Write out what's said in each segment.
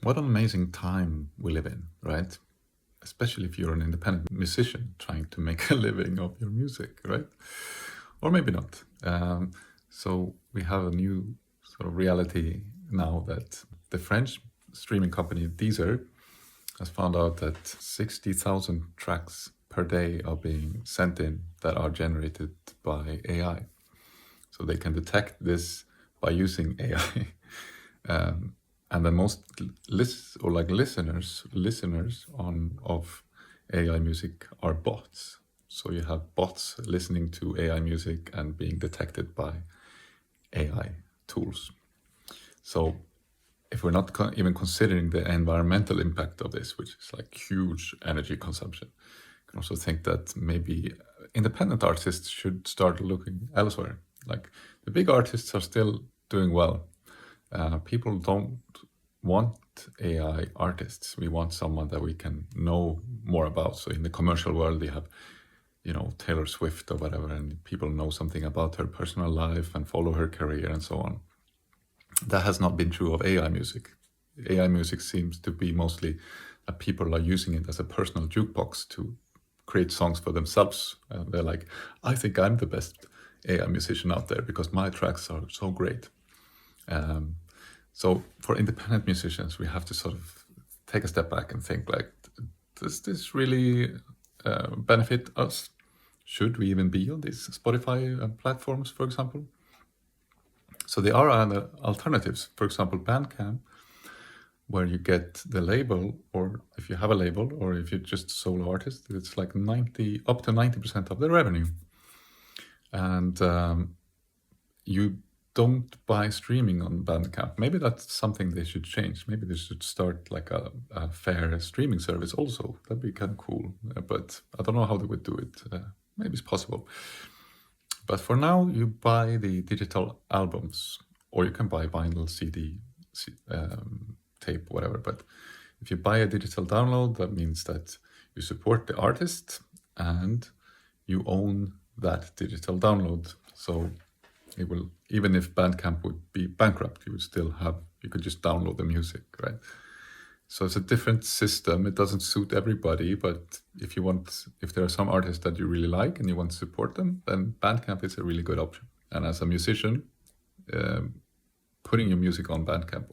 What an amazing time we live in, right? Especially if you're an independent musician trying to make a living of your music, right? Or maybe not. So we have a new sort of reality now that the French streaming company Deezer has found out that 60,000 tracks per day are being sent in that are generated by AI. So they can detect this by using AI. And the most listeners on of AI music are bots. So you have bots listening to AI music and being detected by AI tools. So if we're not even considering the environmental impact of this, which is like huge energy consumption, you can also think that maybe independent artists should start looking elsewhere. Like the big artists are still doing well. People don't want AI artists. We want someone that we can know more about. So in the commercial world, they have, Taylor Swift or whatever, and people know something about her personal life and follow her career and so on. That has not been true of AI music. AI music seems to be mostly that people are using it as a personal jukebox to create songs for themselves. They're like, I think I'm the best AI musician out there because my tracks are so great. So for independent musicians, we have to sort of take a step back and think like, does this really benefit us? Should we even be on these Spotify platforms, for example? So there are other alternatives. For example, Bandcamp, where you get the label, or if you have a label, or if you're just a solo artist, it's like up to 90% of the revenue. And you don't buy streaming on Bandcamp. Maybe that's something they should change. Maybe they should start like a fair streaming service also. That'd be kind of cool. But I don't know how they would do it. Maybe it's possible. But for now, you buy the digital albums, or you can buy vinyl, CD, tape, whatever. But if you buy a digital download, that means that you support the artist and you own that digital download. So it will, even if Bandcamp would be bankrupt, you could just download the music, right? So it's a different system. It doesn't suit everybody, but if there are some artists that you really like and you want to support them, then Bandcamp is a really good option. And as a musician, putting your music on Bandcamp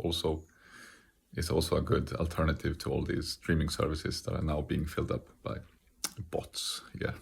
is also a good alternative to all these streaming services that are now being filled up by bots. Yeah.